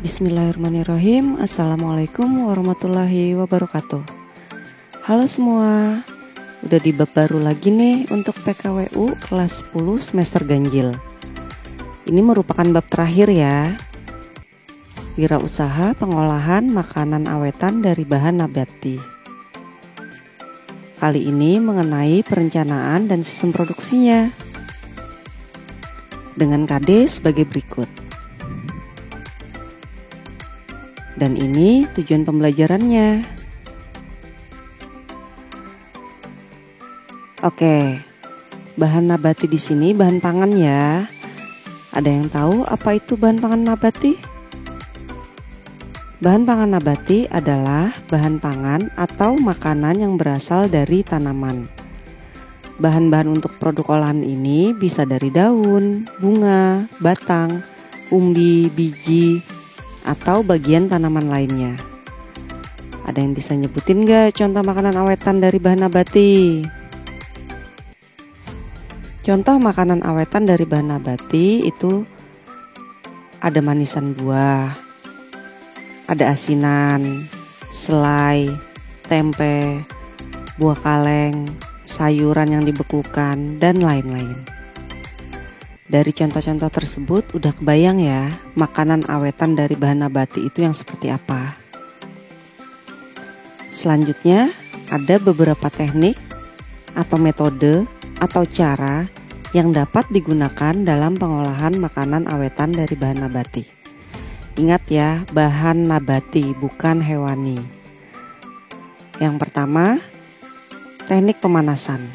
Bismillahirrahmanirrahim. Assalamualaikum warahmatullahi wabarakatuh. Halo semua, udah di bab baru lagi nih untuk PKWU kelas 10 semester ganjil. Ini merupakan bab terakhir ya. Wirausaha pengolahan makanan awetan dari bahan nabati. Kali ini mengenai perencanaan dan sistem produksinya. Dengan KD sebagai berikut. Dan ini tujuan pembelajarannya. Oke, bahan nabati di sini bahan pangan ya. Ada yang tahu apa itu bahan pangan nabati? Bahan pangan nabati adalah bahan pangan atau makanan yang berasal dari tanaman. Bahan-bahan untuk produk olahan ini bisa dari daun, bunga, batang, umbi, biji, atau bagian tanaman lainnya. Ada yang bisa nyebutin gak contoh makanan awetan dari bahan nabati? Contoh makanan awetan dari bahan nabati itu ada manisan buah, ada asinan, selai, tempe, buah kaleng, sayuran yang dibekukan, dan lain-lain. Dari contoh-contoh tersebut udah kebayang ya makanan awetan dari bahan nabati itu yang seperti apa. Selanjutnya ada beberapa teknik atau metode atau cara yang dapat digunakan dalam pengolahan makanan awetan dari bahan nabati. Ingat ya, bahan nabati bukan hewani. Yang pertama, teknik pemanasan.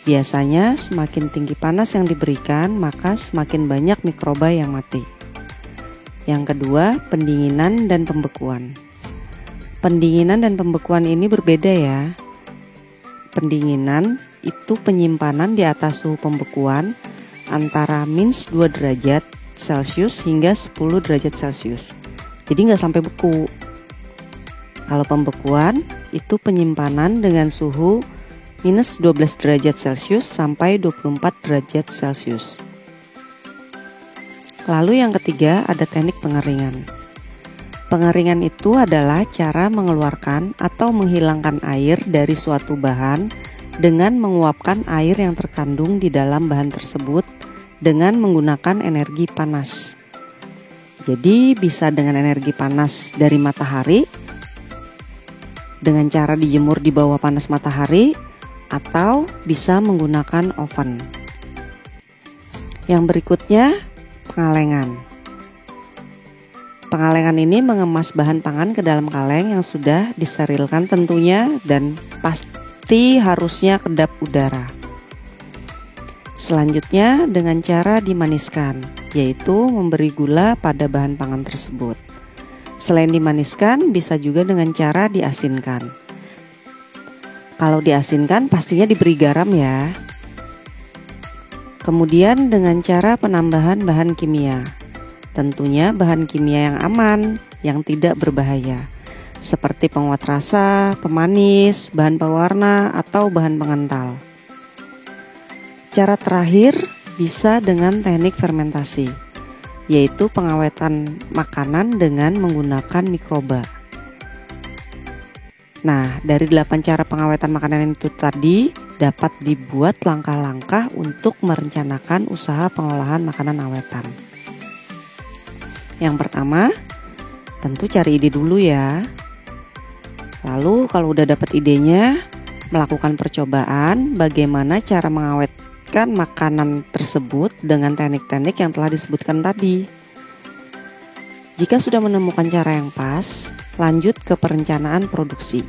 Biasanya semakin tinggi panas yang diberikan, maka semakin banyak mikroba yang mati. Yang kedua, pendinginan dan pembekuan. Pendinginan dan pembekuan ini berbeda ya. Pendinginan itu penyimpanan di atas suhu pembekuan antara -2 derajat Celcius hingga 10 derajat Celcius. Jadi nggak sampai beku. Kalau pembekuan itu penyimpanan dengan suhu -12 derajat Celcius sampai 24 derajat Celcius. Lalu yang ketiga ada teknik pengeringan. Pengeringan itu adalah cara mengeluarkan atau menghilangkan air dari suatu bahan dengan menguapkan air yang terkandung di dalam bahan tersebut dengan menggunakan energi panas. Jadi bisa dengan energi panas dari matahari, dengan cara dijemur di bawah panas matahari, atau bisa menggunakan oven. Yang berikutnya, pengalengan. Pengalengan ini mengemas bahan pangan ke dalam kaleng yang sudah disterilkan tentunya dan pasti harusnya kedap udara. Selanjutnya dengan cara dimaniskan, yaitu memberi gula pada bahan pangan tersebut. Selain dimaniskan, bisa juga dengan cara diasinkan. Kalau diasinkan pastinya diberi garam ya. Kemudian dengan cara penambahan bahan kimia. Tentunya bahan kimia yang aman, yang tidak berbahaya. Seperti penguat rasa, pemanis, bahan pewarna, atau bahan pengental. Cara terakhir bisa dengan teknik fermentasi, yaitu pengawetan makanan dengan menggunakan mikroba. Nah, dari 8 cara pengawetan makanan itu tadi dapat dibuat langkah-langkah untuk merencanakan usaha pengolahan makanan awetan. Yang pertama, tentu cari ide dulu ya. Lalu kalau udah dapat idenya, melakukan percobaan bagaimana cara mengawetkan makanan tersebut dengan teknik-teknik yang telah disebutkan tadi. Jika sudah menemukan cara yang pas, lanjut ke perencanaan produksi.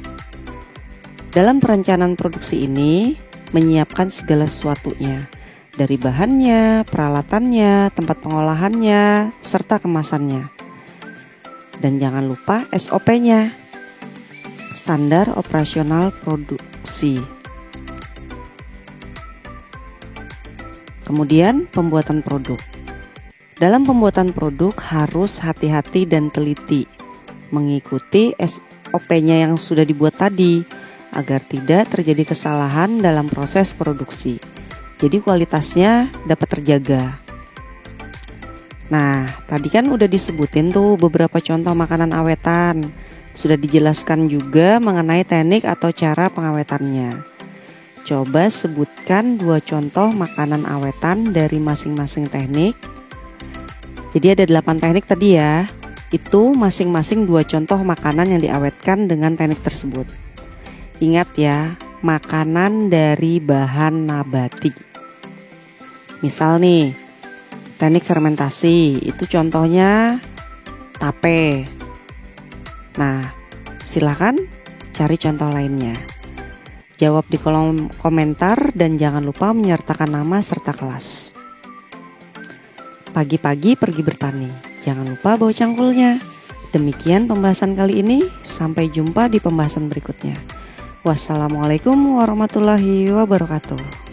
Dalam perencanaan produksi ini, menyiapkan segala sesuatunya, dari bahannya, peralatannya, tempat pengolahannya, serta kemasannya. Dan jangan lupa SOP-nya, standar operasional produksi. Kemudian pembuatan produk. Dalam pembuatan produk harus hati-hati dan teliti, mengikuti SOP-nya yang sudah dibuat tadi, agar tidak terjadi kesalahan dalam proses produksi. Jadi kualitasnya dapat terjaga. Nah, tadi kan udah disebutin tuh beberapa contoh makanan awetan. Sudah dijelaskan juga mengenai teknik atau cara pengawetannya. Coba sebutkan 2 contoh makanan awetan dari masing-masing teknik. Jadi ada 8 teknik tadi ya. Itu masing-masing 2 contoh makanan yang diawetkan dengan teknik tersebut. Ingat ya, makanan dari bahan nabati. Misal nih, teknik fermentasi, itu contohnya tape. Nah, silakan cari contoh lainnya. Jawab di kolom komentar dan jangan lupa menyertakan nama serta kelas. Pagi-pagi pergi bertani, jangan lupa bawa cangkulnya. Demikian pembahasan kali ini, sampai jumpa di pembahasan berikutnya. Wassalamualaikum warahmatullahi wabarakatuh.